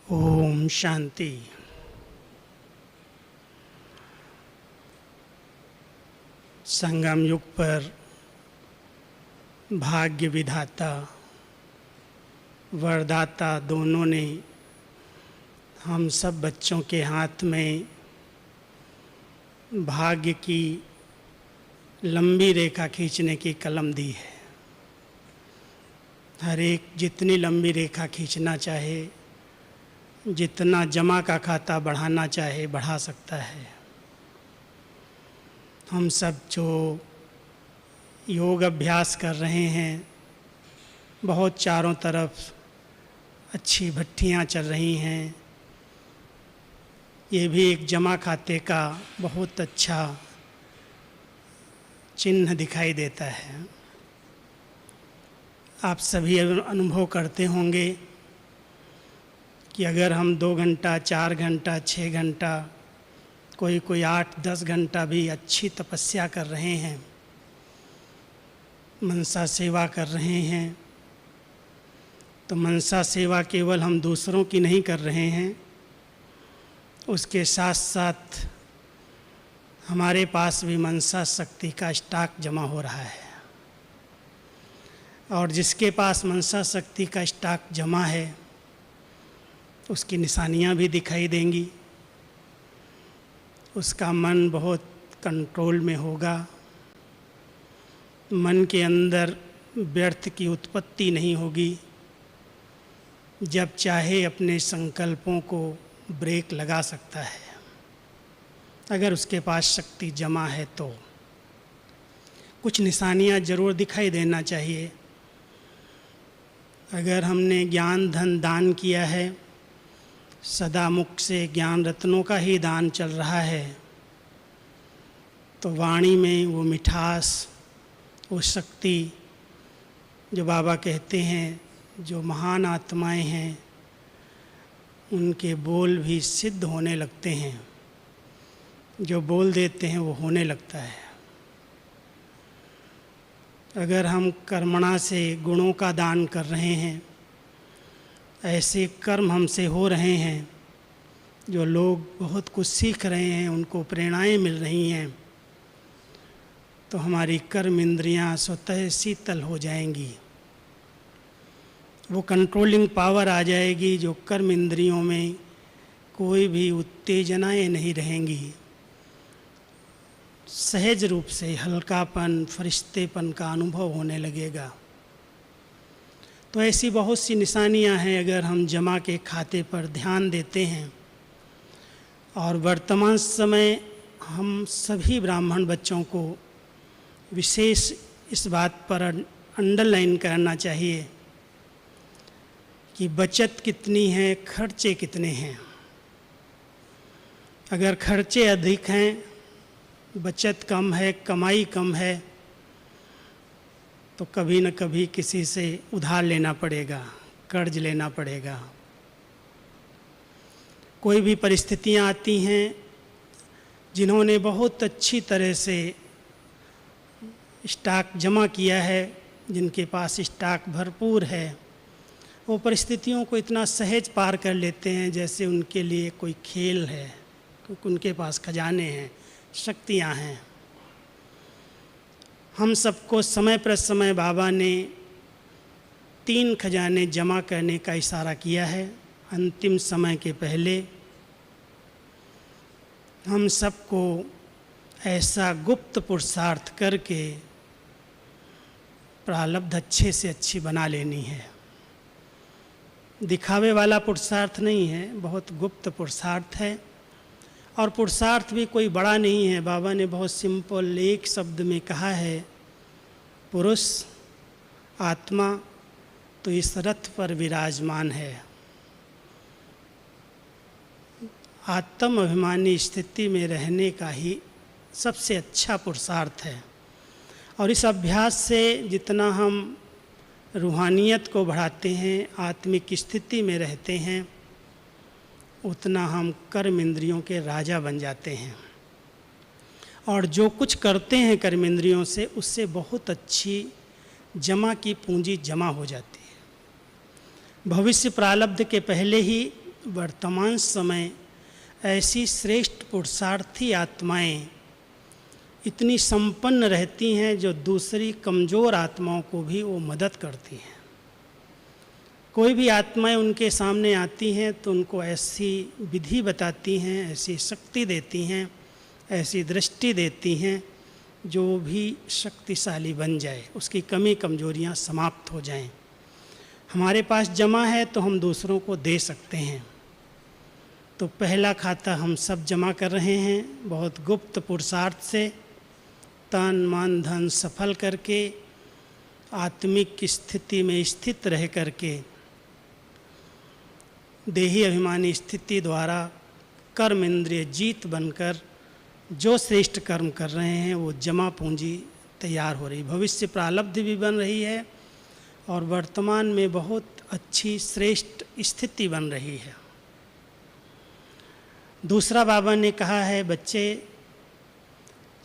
ओम शांति। संगम युग पर भाग्य विधाता वरदाता दोनों ने हम सब बच्चों के हाथ में भाग्य की लंबी रेखा खींचने की कलम दी है। हर एक जितनी लंबी रेखा खींचना चाहे, जितना जमा का खाता बढ़ाना चाहे बढ़ा सकता है। हम सब जो योग अभ्यास कर रहे हैं, बहुत चारों तरफ अच्छी भट्टियाँ चल रही हैं। ये भी एक जमा खाते का बहुत अच्छा चिन्ह दिखाई देता है। आप सभी अनुभव करते होंगे कि अगर हम 2 घंटा, 4 घंटा, 6 घंटा, कोई 8-10 घंटा भी अच्छी तपस्या कर रहे हैं, मनसा सेवा कर रहे हैं, तो मनसा सेवा केवल हम दूसरों की नहीं कर रहे हैं, उसके साथ साथ हमारे पास भी मनसा शक्ति का स्टॉक जमा हो रहा है। और जिसके पास मनसा शक्ति का स्टॉक जमा है, उसकी निशानियाँ भी दिखाई देंगी। उसका मन बहुत कंट्रोल में होगा। मन के अंदर व्यर्थ की उत्पत्ति नहीं होगी। जब चाहे अपने संकल्पों को ब्रेक लगा सकता है, अगर उसके पास शक्ति जमा है तो। कुछ निशानियाँ ज़रूर दिखाई देना चाहिए। अगर हमने ज्ञान धन दान किया है, सदा मुख से ज्ञान रत्नों का ही दान चल रहा है, तो वाणी में वो मिठास, वो शक्ति, जो बाबा कहते हैं जो महान आत्माएं हैं, उनके बोल भी सिद्ध होने लगते हैं। जो बोल देते हैं वो होने लगता है। अगर हम कर्मणा से गुणों का दान कर रहे हैं, ऐसे कर्म हमसे हो रहे हैं, जो लोग बहुत कुछ सीख रहे हैं, उनको प्रेरणाएं मिल रही हैं, तो हमारी कर्म इंद्रियां स्वतः शीतल हो जाएंगी। वो कंट्रोलिंग पावर आ जाएगी, जो कर्म इंद्रियों में कोई भी उत्तेजनाएं नहीं रहेंगी। सहज रूप से हल्कापन, फरिश्तेपन का अनुभव होने लगेगा। तो ऐसी बहुत सी निशानियां हैं। अगर हम जमा के खाते पर ध्यान देते हैं, और वर्तमान समय हम सभी ब्राह्मण बच्चों को विशेष इस बात पर अंडरलाइन करना चाहिए कि बचत कितनी है, खर्चे कितने हैं। अगर खर्चे अधिक हैं, बचत कम है, कमाई कम है, तो कभी न कभी किसी से उधार लेना पड़ेगा, कर्ज लेना पड़ेगा। कोई भी परिस्थितियां आती हैं, जिन्होंने बहुत अच्छी तरह से स्टॉक जमा किया है, जिनके पास स्टॉक भरपूर है, वो परिस्थितियों को इतना सहज पार कर लेते हैं जैसे उनके लिए कोई खेल है, क्योंकि उनके पास खजाने हैं, शक्तियाँ हैं। हम सबको समय पर समय बाबा ने 3 खजाने जमा करने का इशारा किया है। अंतिम समय के पहले हम सबको ऐसा गुप्त पुरुषार्थ करके प्रारब्ध अच्छे से अच्छी बना लेनी है। दिखावे वाला पुरुषार्थ नहीं है, बहुत गुप्त पुरुषार्थ है। और पुरुषार्थ भी कोई बड़ा नहीं है। बाबा ने बहुत सिंपल एक शब्द में कहा है, पुरुष आत्मा तो इस रथ पर विराजमान है। आत्म अभिमानी स्थिति में रहने का ही सबसे अच्छा पुरुषार्थ है। और इस अभ्यास से जितना हम रूहानियत को बढ़ाते हैं, आत्मिक स्थिति में रहते हैं, उतना हम कर्म इंद्रियों के राजा बन जाते हैं। और जो कुछ करते हैं कर्म इंद्रियों से, उससे बहुत अच्छी जमा की पूंजी जमा हो जाती है। भविष्य प्रारब्ध के पहले ही वर्तमान समय ऐसी श्रेष्ठ पुरुषार्थी आत्माएं इतनी संपन्न रहती हैं जो दूसरी कमज़ोर आत्माओं को भी वो मदद करती हैं। कोई भी आत्माएं उनके सामने आती हैं तो उनको ऐसी विधि बताती हैं, ऐसी शक्ति देती हैं, ऐसी दृष्टि देती हैं जो भी शक्तिशाली बन जाए, उसकी कमी कमजोरियां समाप्त हो जाएं। हमारे पास जमा है तो हम दूसरों को दे सकते हैं। तो पहला खाता हम सब जमा कर रहे हैं, बहुत गुप्त पुरुषार्थ से, तन मन धन सफल करके, आत्मिक स्थिति में स्थित रह करके, देही अभिमानी स्थिति द्वारा कर्म इंद्रिय जीत बनकर जो श्रेष्ठ कर्म कर रहे हैं वो जमा पूंजी तैयार हो रही, भविष्य प्रारब्ध भी बन रही है और वर्तमान में बहुत अच्छी श्रेष्ठ स्थिति बन रही है। दूसरा बाबा ने कहा है, बच्चे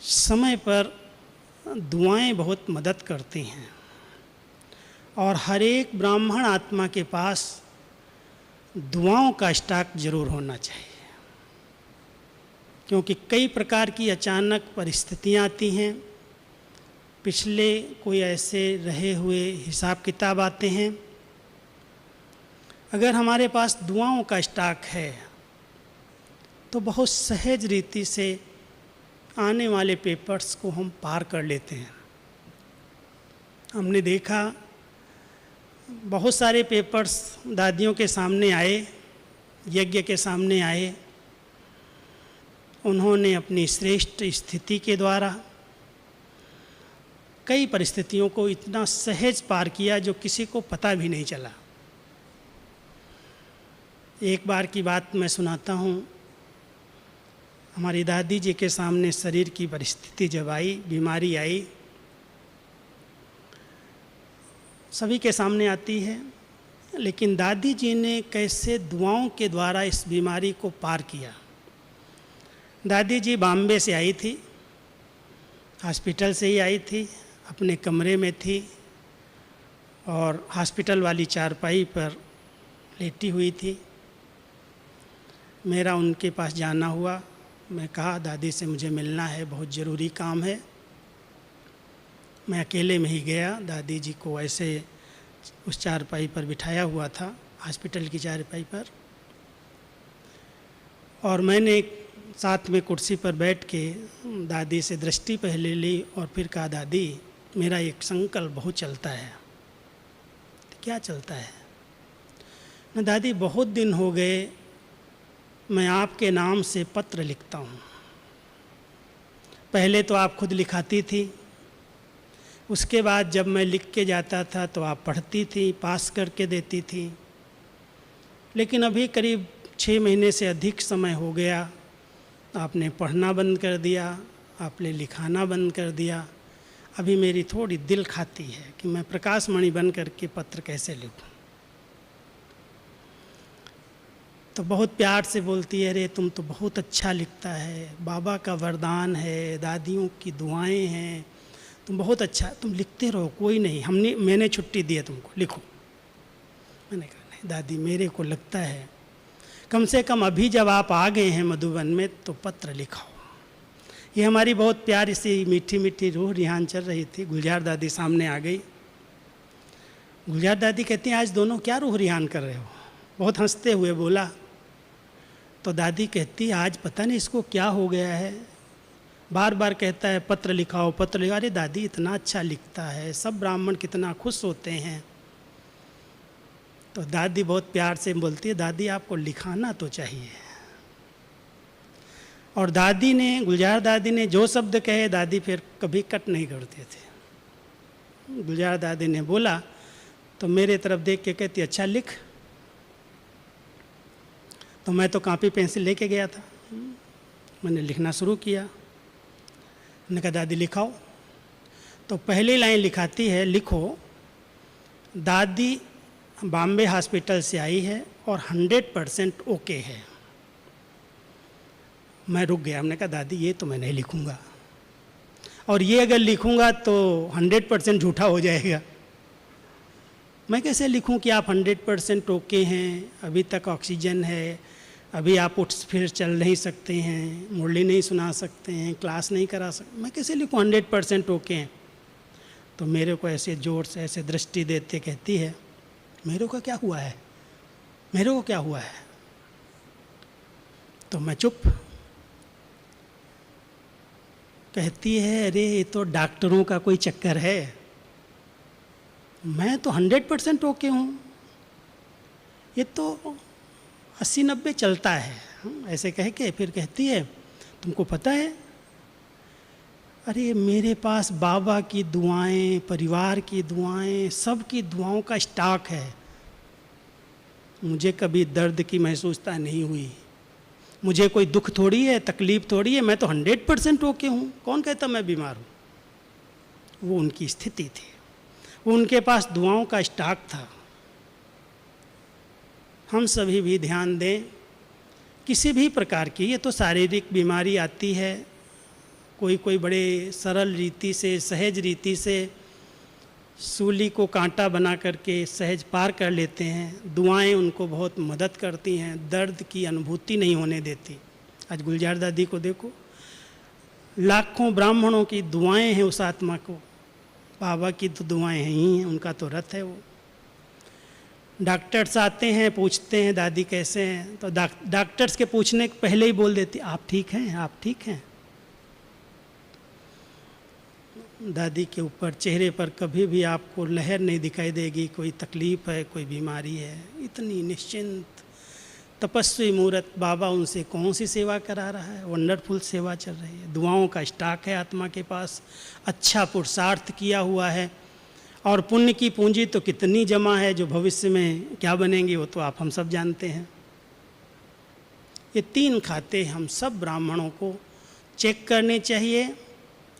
समय पर दुआएं बहुत मदद करती हैं और हर एक ब्राह्मण आत्मा के पास दुआओं का स्टॉक जरूर होना चाहिए, क्योंकि कई प्रकार की अचानक परिस्थितियां आती हैं। पिछले कोई ऐसे रहे हुए हिसाब किताब आते हैं। अगर हमारे पास दुआओं का स्टॉक है तो बहुत सहज रीति से आने वाले पेपर्स को हम पार कर लेते हैं। हमने देखा बहुत सारे पेपर्स दादियों के सामने आए, यज्ञ के सामने आए, उन्होंने अपनी श्रेष्ठ स्थिति के द्वारा कई परिस्थितियों को इतना सहज पार किया जो किसी को पता भी नहीं चला। एक बार की बात मैं सुनाता हूँ। हमारी दादी जी के सामने शरीर की परिस्थिति जब आई, बीमारी आई, सभी के सामने आती है, लेकिन दादी जी ने कैसे दुआओं के द्वारा इस बीमारी को पार किया। दादी जी बॉम्बे से आई थी, हॉस्पिटल से ही आई थी, अपने कमरे में थी और हॉस्पिटल वाली चारपाई पर लेटी हुई थी। मेरा उनके पास जाना हुआ। मैं कहा, दादी से मुझे मिलना है, बहुत ज़रूरी काम है। मैं अकेले में ही गया। दादी जी को ऐसे उस चारपाई पर बिठाया हुआ था, हॉस्पिटल की चारपाई पर, और मैंने साथ में कुर्सी पर बैठ के दादी से दृष्टि पहले ली और फिर कहा, दादी मेरा एक संकल्प बहुत चलता है। तो क्या चलता है? ना दादी, बहुत दिन हो गए मैं आपके नाम से पत्र लिखता हूँ। पहले तो आप खुद लिखाती थी, उसके बाद जब मैं लिख के जाता था तो आप पढ़ती थी, पास करके देती थी, लेकिन अभी करीब 6 महीने से अधिक समय हो गया, आपने पढ़ना बंद कर दिया, आपने लिखाना बंद कर दिया। अभी मेरी थोड़ी दिल खाती है कि मैं प्रकाशमणि बन करके पत्र कैसे लिखूं। तो बहुत प्यार से बोलती है, अरे तुम तो बहुत अच्छा लिखता है, बाबा का वरदान है, दादियों की दुआएं हैं, तुम बहुत अच्छा, तुम लिखते रहो, कोई नहीं, मैंने छुट्टी दी है तुमको, लिखो। मैंने कहा, नहीं दादी, मेरे को लगता है कम से कम अभी जब आप आ गए हैं मधुबन में तो पत्र लिखाओ। ये हमारी बहुत प्यारी सी मीठी मीठी रूह रिहान चल रही थी। गुलजार दादी सामने आ गई। गुलजार दादी कहती हैं, आज दोनों क्या रूह रिहान कर रहे हो? बहुत हंसते हुए बोला। तो दादी कहती, आज पता नहीं इसको क्या हो गया है, बार बार कहता है पत्र लिखाओ, पत्र लिखाओ। अरे दादी, इतना अच्छा लिखता है, सब ब्राह्मण कितना खुश होते हैं। तो दादी बहुत प्यार से बोलती है, दादी आपको लिखाना तो चाहिए। और दादी ने, गुलजार दादी ने जो शब्द कहे, दादी फिर कभी कट नहीं करते थे। गुलजार दादी ने बोला तो मेरे तरफ देख के कहती, अच्छा लिख। तो मैं तो कॉपी पेंसिल लेके गया था, मैंने लिखना शुरू किया। मैंने कहा, दादी लिखाओ। तो पहली लाइन लिखाती है, लिखो, दादी बॉम्बे हॉस्पिटल से आई है और 100% ओके है। मैं रुक गया। हमने कहा, दादी ये तो मैं नहीं लिखूंगा, और ये अगर लिखूंगा तो 100% झूठा हो जाएगा। मैं कैसे लिखूं कि आप 100% ओके हैं, अभी तक ऑक्सीजन है, अभी आप उठ फिर चल नहीं सकते हैं, मुरली नहीं सुना सकते हैं, क्लास नहीं करा सकते, मैं कैसे लिखूं 100% ओके हैं। तो मेरे को ऐसे जोर से ऐसे दृष्टि देते कहती है, मेरे को क्या हुआ है, मेरे को क्या हुआ है। तो मैं चुप। कहती है, अरे ये तो डॉक्टरों का कोई चक्कर है, मैं तो 100% ओके हूँ, ये तो 80-90 चलता है। ऐसे कह के फिर कहती है, तुमको पता है, अरे मेरे पास बाबा की दुआएं, परिवार की दुआएं, सब की दुआओं का स्टॉक है, मुझे कभी दर्द की महसूसता नहीं हुई, मुझे कोई दुख थोड़ी है, तकलीफ थोड़ी है, मैं तो 100% ओके हूँ, कौन कहता मैं बीमार हूँ। वो उनकी स्थिति थी, वो उनके पास दुआओं का स्टॉक था। हम सभी भी ध्यान दें, किसी भी प्रकार की, ये तो शारीरिक बीमारी आती है, कोई कोई बड़े सरल रीति से, सहज रीति से सूली को कांटा बना करके सहज पार कर लेते हैं। दुआएं उनको बहुत मदद करती हैं, दर्द की अनुभूति नहीं होने देती। आज गुलजार दादी को देखो, लाखों ब्राह्मणों की दुआएं हैं उस आत्मा को, बाबा की तो दुआएं हैं ही हैं, उनका तो रथ है वो। डॉक्टर्स आते हैं, पूछते हैं दादी कैसे हैं, तो डॉक्टर्स के पूछने के पहले ही बोल देती, आप ठीक हैं, आप ठीक हैं। दादी के ऊपर चेहरे पर कभी भी आपको लहर नहीं दिखाई देगी, कोई तकलीफ़ है, कोई बीमारी है। इतनी निश्चिंत तपस्वी मूर्त, बाबा उनसे कौन सी सेवा करा रहा है, वंडरफुल सेवा चल रही है। दुआओं का स्टॉक है आत्मा के पास, अच्छा पुरुषार्थ किया हुआ है, और पुण्य की पूंजी तो कितनी जमा है, जो भविष्य में क्या बनेंगी वो तो आप हम सब जानते हैं। ये 3 खाते हम सब ब्राह्मणों को चेक करने चाहिए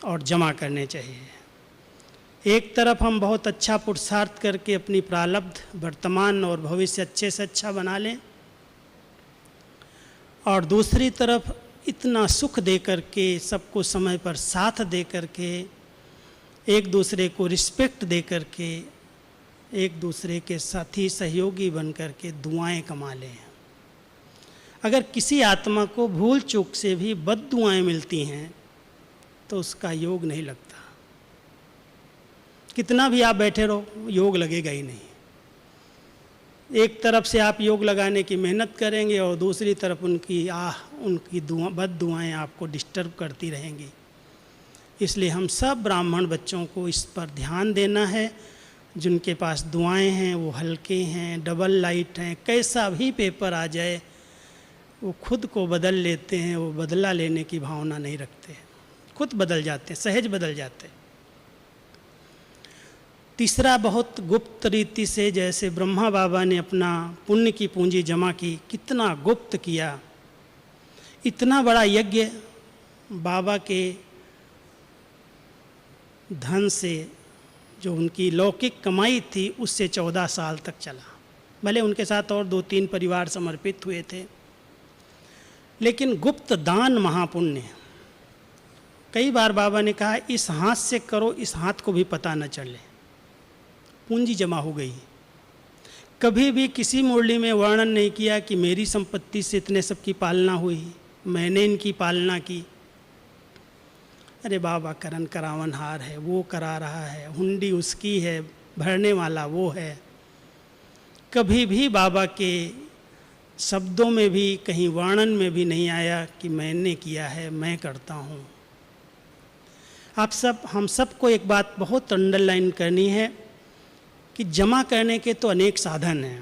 और जमा करने चाहिए। एक तरफ हम बहुत अच्छा पुरुषार्थ करके अपनी प्रारब्ध, वर्तमान और भविष्य अच्छे से अच्छा बना लें, और दूसरी तरफ इतना सुख दे करके, सबको समय पर साथ दे करके, एक दूसरे को रिस्पेक्ट दे करके, एक दूसरे के साथी सहयोगी बन करके दुआएं कमा लें। अगर किसी आत्मा को भूल चूक से भी बद दुआएं मिलती हैं तो उसका योग नहीं लगता। कितना भी आप बैठे रहो, योग लगेगा ही नहीं। एक तरफ से आप योग लगाने की मेहनत करेंगे और दूसरी तरफ उनकी बद दुआएं आपको डिस्टर्ब करती रहेंगी। इसलिए हम सब ब्राह्मण बच्चों को इस पर ध्यान देना है। जिनके पास दुआएं हैं वो हल्के हैं, डबल लाइट हैं, कैसा भी पेपर आ जाए वो खुद को बदल लेते हैं, वो बदला लेने की भावना नहीं रखते, खुद बदल जाते, सहज बदल जाते। तीसरा, बहुत गुप्त रीति से, जैसे ब्रह्मा बाबा ने अपना पुण्य की पूंजी जमा की, कितना गुप्त किया। इतना बड़ा यज्ञ बाबा के धन से, जो उनकी लौकिक कमाई थी, उससे 14 साल तक चला। भले उनके साथ और 2-3 परिवार समर्पित हुए थे, लेकिन गुप्त दान महापुण्य। कई बार बाबा ने कहा, इस हाथ से करो, इस हाथ को भी पता न चले, पूंजी जमा हो गई। कभी भी किसी मुरली में वर्णन नहीं किया कि मेरी संपत्ति से इतने सबकी पालना हुई, मैंने इनकी पालना की। अरे बाबा करन करावनहार है, वो करा रहा है, हुंडी उसकी है, भरने वाला वो है। कभी भी बाबा के शब्दों में भी, कहीं वर्णन में भी नहीं आया कि मैंने किया है, मैं करता हूँ। हम सबको एक बात बहुत अंडरलाइन करनी है कि जमा करने के तो अनेक साधन हैं,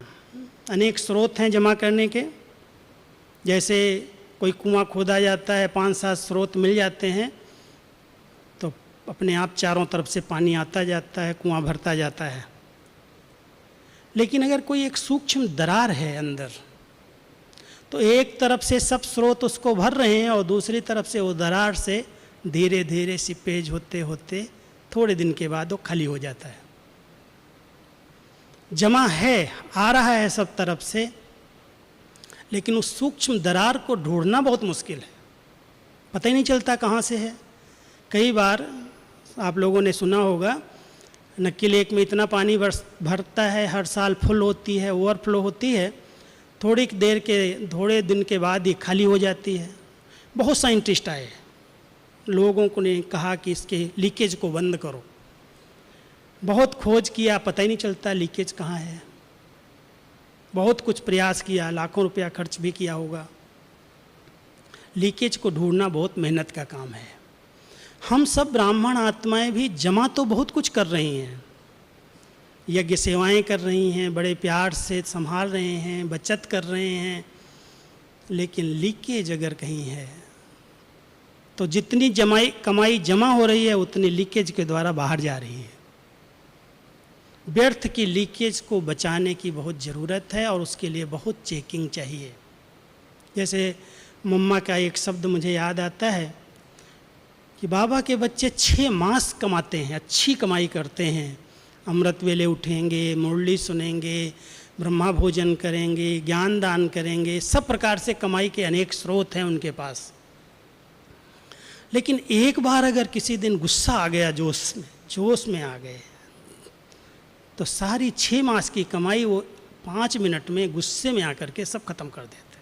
अनेक स्रोत हैं जमा करने के। जैसे कोई कुआं खोदा जाता है, 5-7 स्रोत मिल जाते हैं, तो अपने आप चारों तरफ से पानी आता जाता है, कुआं भरता जाता है। लेकिन अगर कोई एक सूक्ष्म दरार है अंदर, तो एक तरफ से सब स्रोत उसको भर रहे हैं और दूसरी तरफ से वो दरार से धीरे धीरे सीपेज होते होते थोड़े दिन के बाद वो खाली हो जाता है। जमा है, आ रहा है सब तरफ से, लेकिन उस सूक्ष्म दरार को ढूंढना बहुत मुश्किल है, पता ही नहीं चलता कहाँ से है। कई बार आप लोगों ने सुना होगा नक्की लेक में इतना पानी भरता है, हर साल फुल होती है, ओवरफ्लो होती है, थोड़े दिन के बाद ये खाली हो जाती है। बहुत साइंटिस्ट आए, लोगों को ने कहा कि इसके लीकेज को बंद करो। बहुत खोज किया, पता ही नहीं चलता लीकेज कहाँ है। बहुत कुछ प्रयास किया, लाखों रुपया खर्च भी किया होगा। लीकेज को ढूंढना बहुत मेहनत का काम है। हम सब ब्राह्मण आत्माएं भी जमा तो बहुत कुछ कर रही हैं, यज्ञ सेवाएं कर रही हैं, बड़े प्यार से संभाल रहे हैं, बचत कर रहे हैं, लेकिन लीकेज अगर कहीं है तो जितनी कमाई जमा हो रही है उतनी लीकेज के द्वारा बाहर जा रही है। व्यर्थ की लीकेज को बचाने की बहुत ज़रूरत है और उसके लिए बहुत चेकिंग चाहिए। जैसे मम्मा का एक शब्द मुझे याद आता है कि बाबा के बच्चे 6 मास कमाते हैं, अच्छी कमाई करते हैं। अमृत वेले उठेंगे, मुरली सुनेंगे, ब्रह्मा भोजन करेंगे, ज्ञान दान करेंगे, सब प्रकार से कमाई के अनेक स्रोत हैं उनके पास। लेकिन एक बार अगर किसी दिन गुस्सा आ गया, जोश में आ गए, तो सारी 6 मास की कमाई वो 5 मिनट में गुस्से में आकर के सब खत्म कर देते,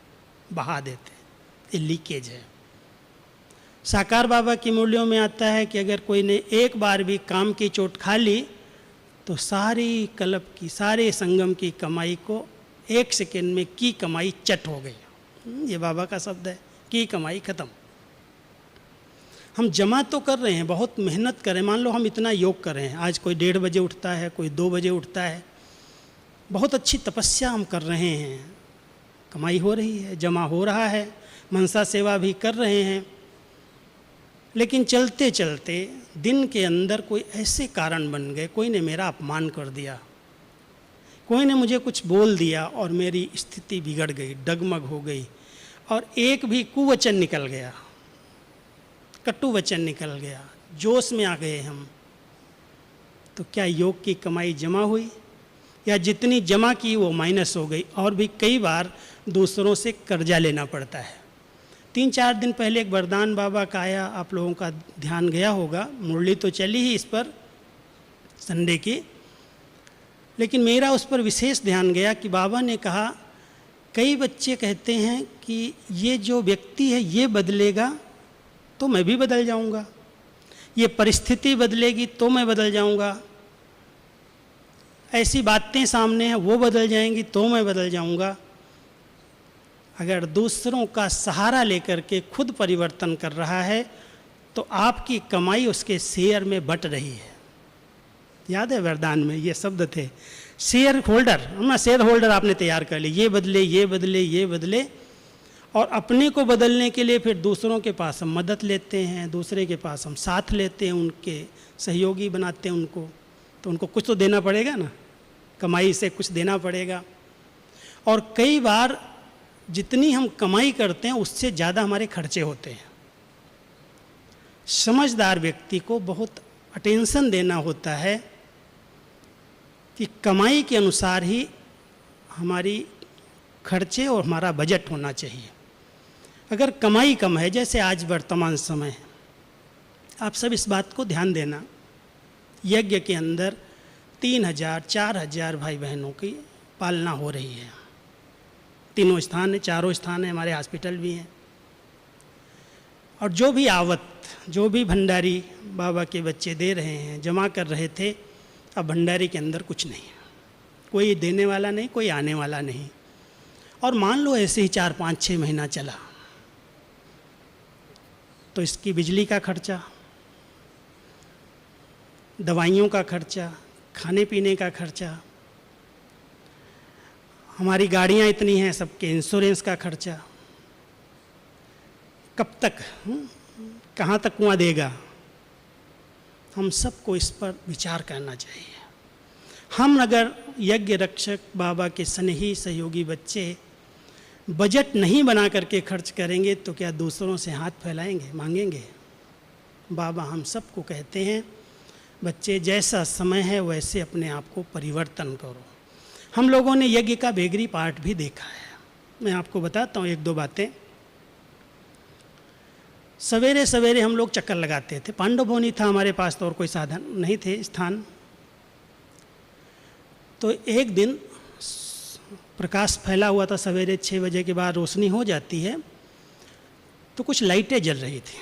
बहा देते। ये लीकेज है। साकार बाबा की मूल्यों में आता है कि अगर कोई ने एक बार भी काम की चोट खा ली तो सारी कल्प की, सारे संगम की कमाई को 1 सेकेंड में की कमाई चट हो गई। ये बाबा का शब्द है, की कमाई खत्म। हम जमा तो कर रहे हैं, बहुत मेहनत कर रहे हैं। मान लो हम इतना योग कर रहे हैं, आज कोई 1:30 बजे उठता है, कोई 2 बजे उठता है, बहुत अच्छी तपस्या हम कर रहे हैं, कमाई हो रही है, जमा हो रहा है, मनसा सेवा भी कर रहे हैं। लेकिन चलते चलते दिन के अंदर कोई ऐसे कारण बन गए, कोई ने मेरा अपमान कर दिया, कोई ने मुझे कुछ बोल दिया और मेरी स्थिति बिगड़ गई, डगमग हो गई, और एक भी कुवचन निकल गया, कटु वचन निकल गया, जोश में आ गए हम, तो क्या योग की कमाई जमा हुई या जितनी जमा की वो माइनस हो गई? और भी कई बार दूसरों से कर्जा लेना पड़ता है। 3-4 दिन पहले एक वरदान बाबा का आया, आप लोगों का ध्यान गया होगा, मुरली तो चली ही इस पर संडे की, लेकिन मेरा उस पर विशेष ध्यान गया कि बाबा ने कहा, कई बच्चे कहते हैं कि ये जो व्यक्ति है ये बदलेगा तो मैं भी बदल जाऊंगा, ये परिस्थिति बदलेगी तो मैं बदल जाऊंगा, ऐसी बातें सामने हैं वो बदल जाएंगी तो मैं बदल जाऊंगा। अगर दूसरों का सहारा लेकर के खुद परिवर्तन कर रहा है तो आपकी कमाई उसके शेयर में बट रही है। याद है वरदान में ये शब्द थे, शेयर होल्डर, हम शेयर होल्डर आपने तैयार कर लिए, ये बदले ये बदले ये बदले, और अपने को बदलने के लिए फिर दूसरों के पास हम मदद लेते हैं, दूसरे के पास हम साथ लेते हैं, उनके सहयोगी बनाते हैं उनको, तो उनको कुछ तो देना पड़ेगा ना, कमाई से कुछ देना पड़ेगा। और कई बार जितनी हम कमाई करते हैं उससे ज़्यादा हमारे खर्चे होते हैं। समझदार व्यक्ति को बहुत अटेंशन देना होता है कि कमाई के अनुसार ही हमारी खर्चे और हमारा बजट होना चाहिए। अगर कमाई कम है, जैसे आज वर्तमान समय, आप सब इस बात को ध्यान देना, यज्ञ के अंदर 3000-4000 भाई बहनों की पालना हो रही है, 3 स्थान है, 4 स्थान है, हमारे हॉस्पिटल भी हैं, और जो भी आवत, जो भी भंडारी बाबा के बच्चे दे रहे हैं, जमा कर रहे थे, अब भंडारी के अंदर कुछ नहीं, कोई देने वाला नहीं, कोई आने वाला नहीं। और मान लो ऐसे ही 4-5-6 महीना चला तो इसकी बिजली का खर्चा, दवाइयों का खर्चा, खाने पीने का खर्चा, हमारी गाड़ियाँ इतनी हैं, सबके इंश्योरेंस का खर्चा, कब तक, कहाँ तक कुआं देगा? हम सबको इस पर विचार करना चाहिए। हम अगर यज्ञ रक्षक बाबा के स्नेही सहयोगी बच्चे बजट नहीं बना करके खर्च करेंगे तो क्या दूसरों से हाथ फैलाएंगे, मांगेंगे? बाबा हम सबको कहते हैं, बच्चे जैसा समय है वैसे अपने आप को परिवर्तन करो। हम लोगों ने यज्ञ का बेगरी पार्ट भी देखा है, मैं आपको बताता हूँ 1-2 बातें। सवेरे सवेरे हम लोग चक्कर लगाते थे, पांडव भवन था हमारे पास, तो और कोई साधन नहीं थे, स्थान, तो एक दिन प्रकाश फैला हुआ था, सवेरे 6 बजे के बाद रोशनी हो जाती है, तो कुछ लाइटें जल रही थी।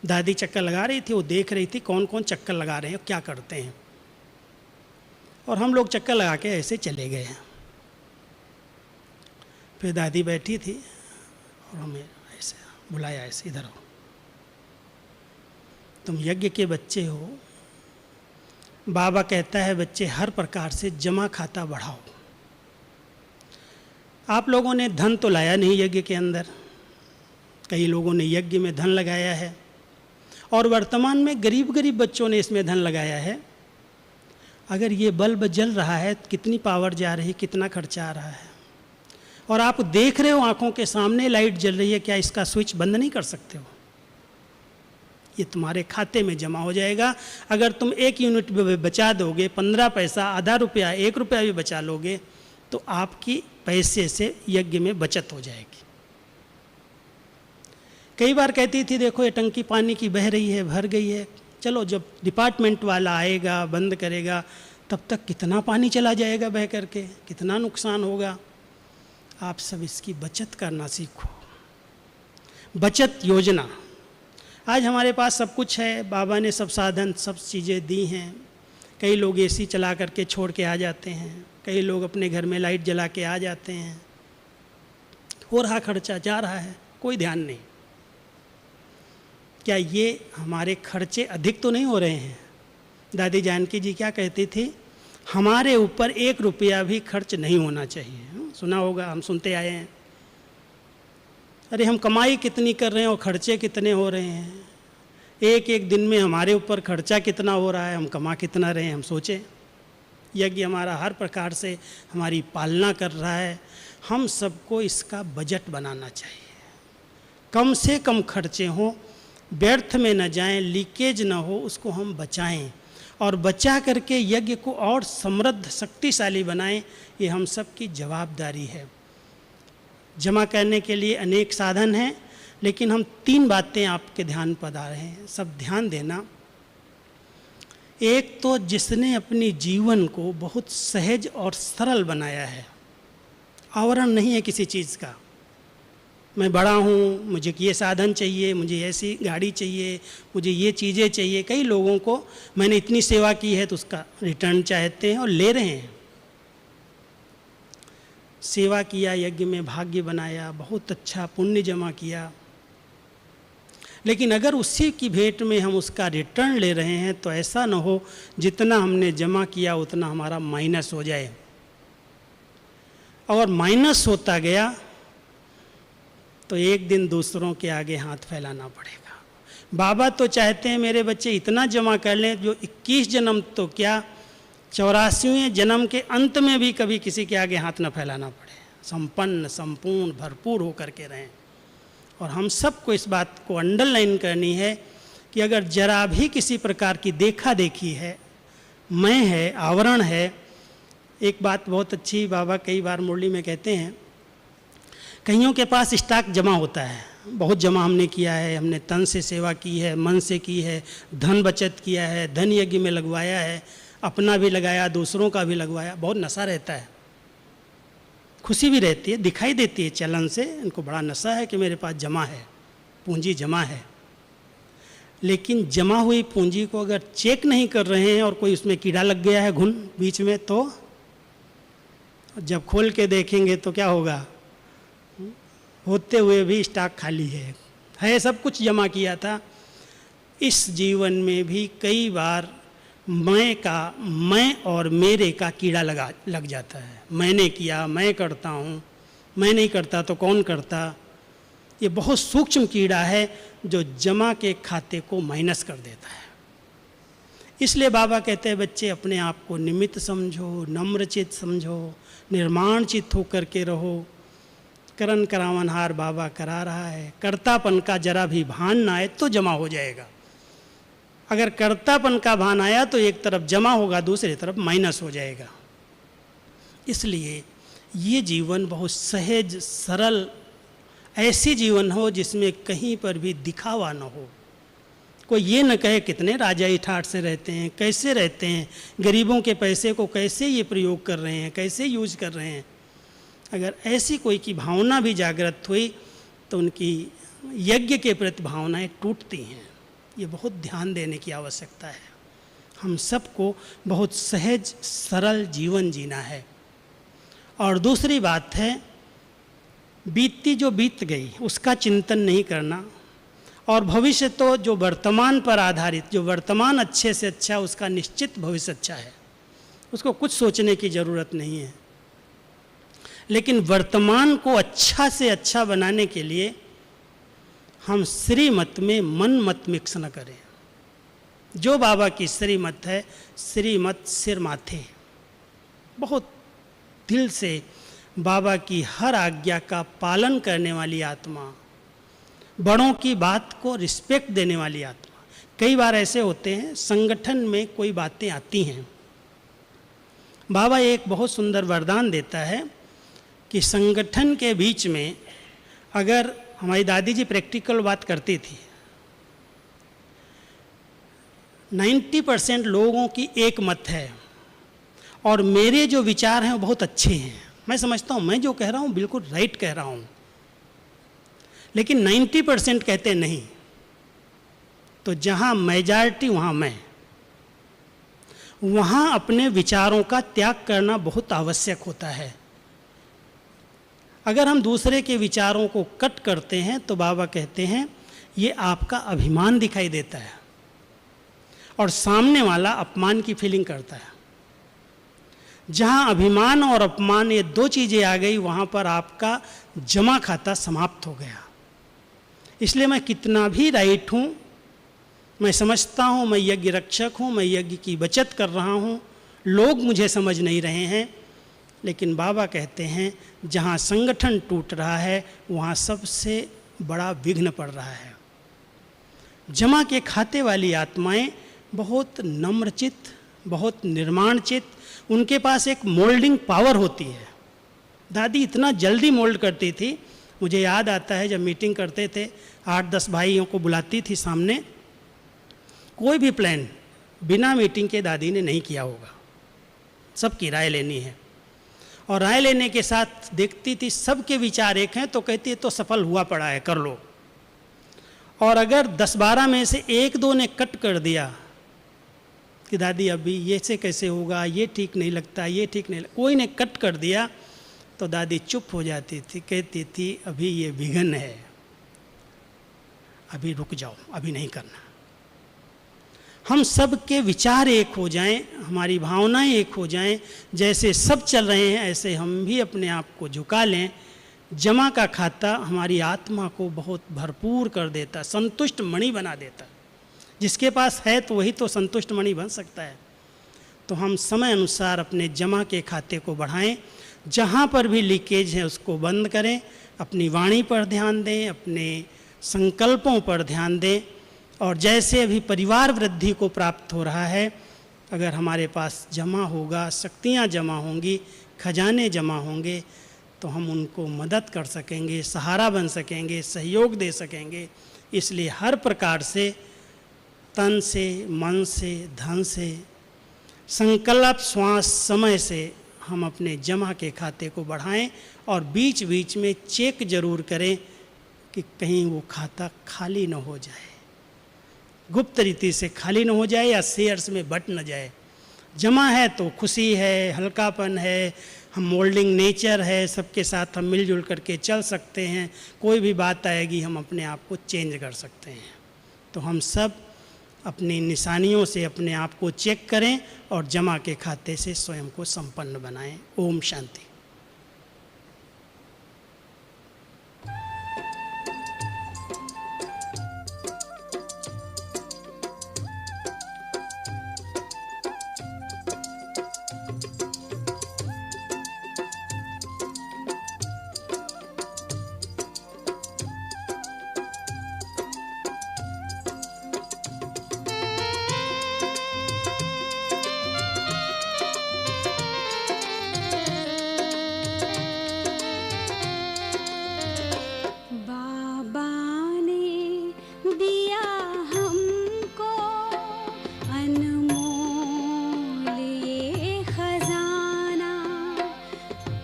दादी चक्कर लगा रही थी, वो देख रही थी कौन कौन चक्कर लगा रहे हैं, क्या करते हैं। और हम लोग चक्कर लगा के ऐसे चले गए। फिर दादी बैठी थी और हमें ऐसे बुलाया, ऐसे इधर आओ, तुम यज्ञ के बच्चे हो। बाबा कहता है बच्चे हर प्रकार से जमा खाता बढ़ाओ। आप लोगों ने धन तो लाया नहीं यज्ञ के अंदर, कई लोगों ने यज्ञ में धन लगाया है, और वर्तमान में गरीब गरीब बच्चों ने इसमें धन लगाया है। अगर ये बल्ब जल रहा है, कितनी पावर जा रही, कितना खर्चा आ रहा है, और आप देख रहे हो आंखों के सामने लाइट जल रही है, क्या इसका स्विच बंद नहीं कर सकते हो? ये तुम्हारे खाते में जमा हो जाएगा। अगर तुम 1 यूनिट भी बचा दोगे, 15 पैसा, आधा रुपया, 1 रुपया भी बचा लोगे, तो आपकी पैसे से यज्ञ में बचत हो जाएगी। कई बार कहती थी देखो ये टंकी पानी की बह रही है, भर गई है, चलो जब डिपार्टमेंट वाला आएगा बंद करेगा तब तक कितना पानी चला जाएगा बह करके, कितना नुकसान होगा। आप सब इसकी बचत करना सीखो। बचत योजना, आज हमारे पास सब कुछ है, बाबा ने सब साधन सब चीज़ें दी हैं। कई लोग एसी चला करके छोड़ के आ जाते हैं, कई लोग अपने घर में लाइट जला के आ जाते हैं, हो रहा खर्चा जा रहा है, कोई ध्यान नहीं। क्या ये हमारे खर्चे अधिक तो नहीं हो रहे हैं? दादी जानकी जी क्या कहती थी, हमारे ऊपर 1 रुपया भी खर्च नहीं होना चाहिए। सुना होगा, हम सुनते आए हैं। अरे हम कमाई कितनी कर रहे हैं और खर्चे कितने हो रहे हैं, एक एक दिन में हमारे ऊपर खर्चा कितना हो रहा है, हम कमा कितना रहे हैं, हम सोचें। यज्ञ हमारा हर प्रकार से हमारी पालना कर रहा है, हम सबको इसका बजट बनाना चाहिए। कम से कम खर्चे हों, व्यर्थ में न जाएं, लीकेज न हो, उसको हम बचाएं और बचा करके यज्ञ को और समृद्ध शक्तिशाली बनाएं। ये हम सब की जवाबदारी है। जमा करने के लिए अनेक साधन हैं, लेकिन हम 3 बातें आपके ध्यान पर आ रहे हैं, सब ध्यान देना। एक तो जिसने अपनी जीवन को बहुत सहज और सरल बनाया है, आवरण नहीं है किसी चीज़ का। मैं बड़ा हूँ, मुझे ये साधन चाहिए, मुझे ऐसी गाड़ी चाहिए, मुझे ये चीज़ें चाहिए। कई लोगों को मैंने इतनी सेवा की है तो उसका रिटर्न चाहते हैं और ले रहे हैं। सेवा किया, यज्ञ में भाग्य बनाया, बहुत अच्छा पुण्य जमा किया, लेकिन अगर उसी की भेंट में हम उसका रिटर्न ले रहे हैं तो ऐसा न हो जितना हमने जमा किया उतना हमारा माइनस हो जाए, और माइनस होता गया तो एक दिन दूसरों के आगे हाथ फैलाना पड़ेगा। बाबा तो चाहते हैं मेरे बच्चे इतना जमा कर लें जो 21 जन्म तो क्या 84वें जन्म के अंत में भी कभी किसी के आगे हाथ न फैलाना पड़े, संपन्न संपूर्ण भरपूर होकर के रहें। और हम सबको इस बात को अंडरलाइन करनी है कि अगर जरा भी किसी प्रकार की देखा देखी है, मैं है, आवरण है। एक बात बहुत अच्छी बाबा कई बार मुरली में कहते हैं, कईयों के पास स्टॉक जमा होता है, बहुत जमा हमने किया है, हमने तन से सेवा की है, मन से की है, धन बचत किया है, धन यज्ञ में लगवाया है, अपना भी लगाया, दूसरों का भी लगवाया, बहुत नशा रहता है, खुशी भी रहती है, दिखाई देती है चलन से, इनको बड़ा नशा है कि मेरे पास जमा है, पूंजी जमा है। लेकिन जमा हुई पूंजी को अगर चेक नहीं कर रहे हैं और कोई उसमें कीड़ा लग गया है घुन बीच में, तो जब खोल के देखेंगे तो क्या होगा, होते हुए भी स्टॉक खाली है सब कुछ जमा किया था। इस जीवन में भी कई बार मैं और मेरे का कीड़ा लग जाता है। मैंने किया, मैं करता हूँ, मैं नहीं करता तो कौन करता। ये बहुत सूक्ष्म कीड़ा है जो जमा के खाते को माइनस कर देता है। इसलिए बाबा कहते हैं बच्चे अपने आप को निमित्त समझो, नम्रचित समझो, निर्माण चित्त होकर के रहो। करन करावनहार बाबा करा रहा है, कर्तापन का जरा भी भान ना आए तो जमा हो जाएगा। अगर कर्तापन का भान आया तो एक तरफ जमा होगा, दूसरी तरफ माइनस हो जाएगा। इसलिए ये जीवन बहुत सहज सरल ऐसी जीवन हो जिसमें कहीं पर भी दिखावा न हो, कोई ये न कहे कितने राजाई ठाट से रहते हैं, कैसे रहते हैं, गरीबों के पैसे को कैसे ये प्रयोग कर रहे हैं, कैसे यूज कर रहे हैं। अगर ऐसी कोई की भावना भी जागृत हुई तो उनकी यज्ञ के प्रति भावनाएं टूटती हैं। ये बहुत ध्यान देने की आवश्यकता है। हम सबको बहुत सहज सरल जीवन जीना है। और दूसरी बात है, बीतती जो बीत गई उसका चिंतन नहीं करना, और भविष्य तो जो वर्तमान पर आधारित, जो वर्तमान अच्छे से अच्छा, उसका निश्चित भविष्य अच्छा है, उसको कुछ सोचने की ज़रूरत नहीं है। लेकिन वर्तमान को अच्छा से अच्छा बनाने के लिए हम श्रीमत में मन मत मिक्स न करें। जो बाबा की श्रीमत है, श्रीमत सिर माथे, बहुत दिल से बाबा की हर आज्ञा का पालन करने वाली आत्मा, बड़ों की बात को रिस्पेक्ट देने वाली आत्मा। कई बार ऐसे होते हैं संगठन में कोई बातें आती हैं, बाबा एक बहुत सुंदर वरदान देता है कि संगठन के बीच में, अगर हमारी दादी जी प्रैक्टिकल बात करती थी, 90% लोगों की एक मत है और मेरे जो विचार हैं वो बहुत अच्छे हैं, मैं समझता हूँ मैं जो कह रहा हूँ बिल्कुल राइट कह रहा हूँ, लेकिन 90% कहते नहीं। तो जहाँ मेजॉरिटी वहाँ मैं, वहाँ अपने विचारों का त्याग करना बहुत आवश्यक होता है। अगर हम दूसरे के विचारों को कट करते हैं तो बाबा कहते हैं ये आपका अभिमान दिखाई देता है और सामने वाला अपमान की फीलिंग करता है। जहाँ अभिमान और अपमान ये दो चीज़ें आ गई, वहाँ पर आपका जमा खाता समाप्त हो गया। इसलिए मैं कितना भी राइट हूँ, मैं समझता हूँ मैं यज्ञ रक्षक हूँ, मैं यज्ञ की बचत कर रहा हूँ, लोग मुझे समझ नहीं रहे हैं, लेकिन बाबा कहते हैं जहाँ संगठन टूट रहा है वहाँ सबसे बड़ा विघ्न पड़ रहा है। जमा के खाते वाली आत्माएं बहुत नम्रचित्त, बहुत निर्माणचित्त, उनके पास एक मोल्डिंग पावर होती है। दादी इतना जल्दी मोल्ड करती थी, मुझे याद आता है जब मीटिंग करते थे 8-10 भाइयों को बुलाती थी सामने, कोई भी प्लान बिना मीटिंग के दादी ने नहीं किया होगा, सबकी राय लेनी है। और राय लेने के साथ देखती थी सबके विचार एक हैं तो कहती है तो सफल हुआ पड़ा है, कर लो। और अगर 10-12 में से 1-2 ने कट कर दिया कि दादी अभी ये से कैसे होगा, ये ठीक नहीं लगता, ये ठीक नहीं लगता, कोई ने कट कर दिया तो दादी चुप हो जाती थी, कहती थी अभी ये विघन है, अभी रुक जाओ, अभी नहीं करना। हम सब के विचार एक हो जाएं, हमारी भावनाएं एक हो जाएं, जैसे सब चल रहे हैं ऐसे हम भी अपने आप को झुका लें। जमा का खाता हमारी आत्मा को बहुत भरपूर कर देता, संतुष्ट मणि बना देता। जिसके पास है तो वही तो संतुष्ट मणि बन सकता है। तो हम समय अनुसार अपने जमा के खाते को बढ़ाएं, जहाँ पर भी लीकेज है उसको बंद करें, अपनी वाणी पर ध्यान दें, अपने संकल्पों पर ध्यान दें। और जैसे अभी परिवार वृद्धि को प्राप्त हो रहा है, अगर हमारे पास जमा होगा, शक्तियाँ जमा होंगी, खजाने जमा होंगे, तो हम उनको मदद कर सकेंगे, सहारा बन सकेंगे, सहयोग दे सकेंगे। इसलिए हर प्रकार से, तन से, मन से, धन से, संकल्प, श्वास, समय से हम अपने जमा के खाते को बढ़ाएं और बीच बीच में चेक जरूर करें कि कहीं वो खाता खाली न हो जाए, गुप्त रीति से खाली न हो जाए या शेयर्स में बट न जाए। जमा है तो खुशी है, हल्कापन है, हम मोल्डिंग नेचर है, सबके साथ हम मिलजुल करके चल सकते हैं, कोई भी बात आएगी हम अपने आप को चेंज कर सकते हैं। तो हम सब अपनी निशानियों से अपने आप को चेक करें और जमा के खाते से स्वयं को संपन्न बनाएं। ओम शांति।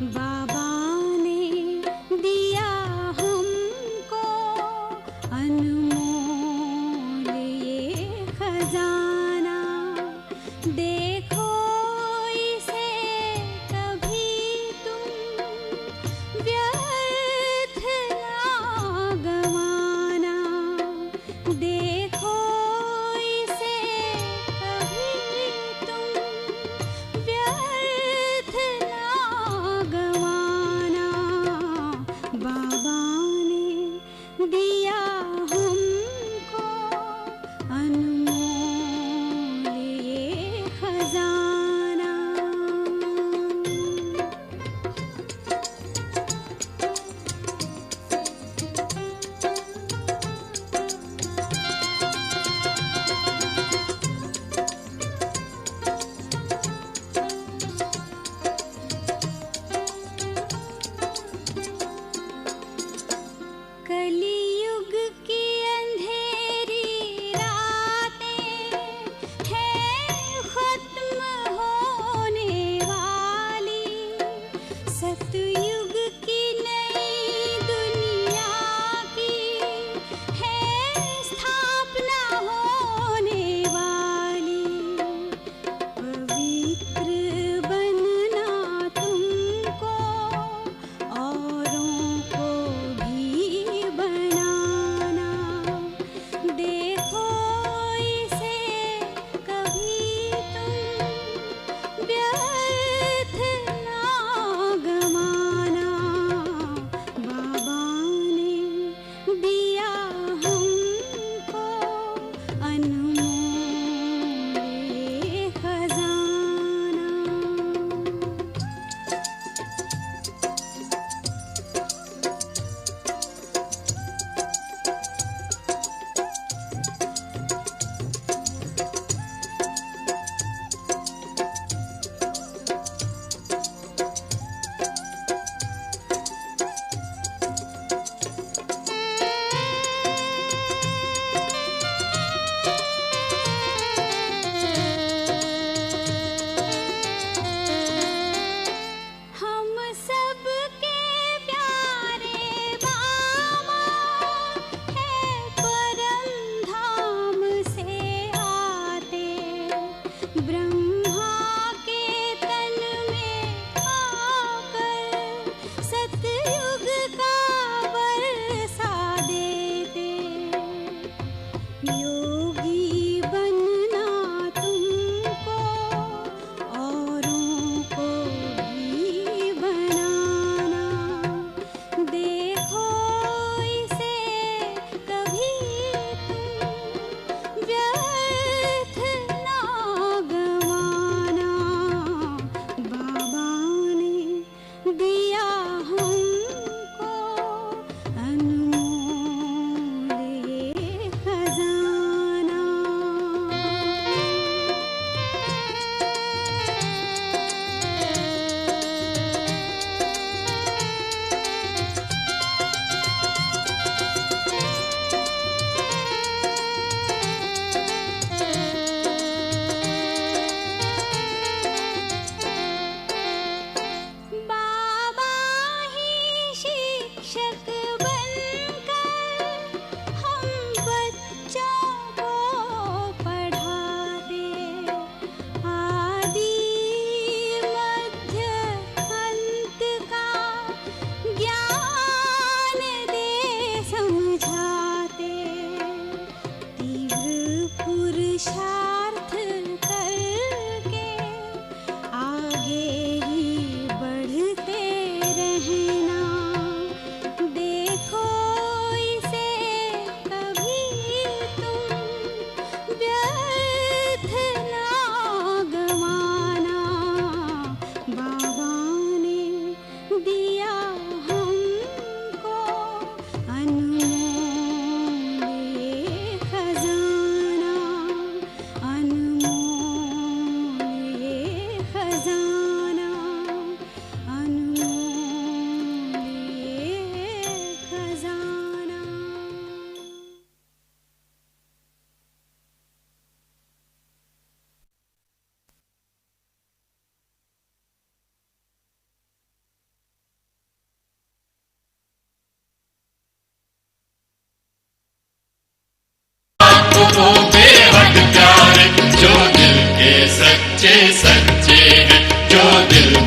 बाबा ने दिया हमको अनमोल ये खजाना, देखो इसे कभी तुम व्यर्थ ना गवाना, देखो इसे कभी तुम व्यर्थ ना गवाना।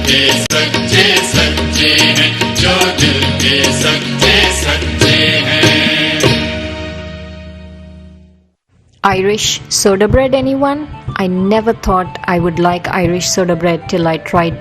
के सच्चे सच्चे हैं, जो दिल के सच्चे सच्चे हैं। Irish soda bread, anyone? I never thought I would like Irish soda bread till I tried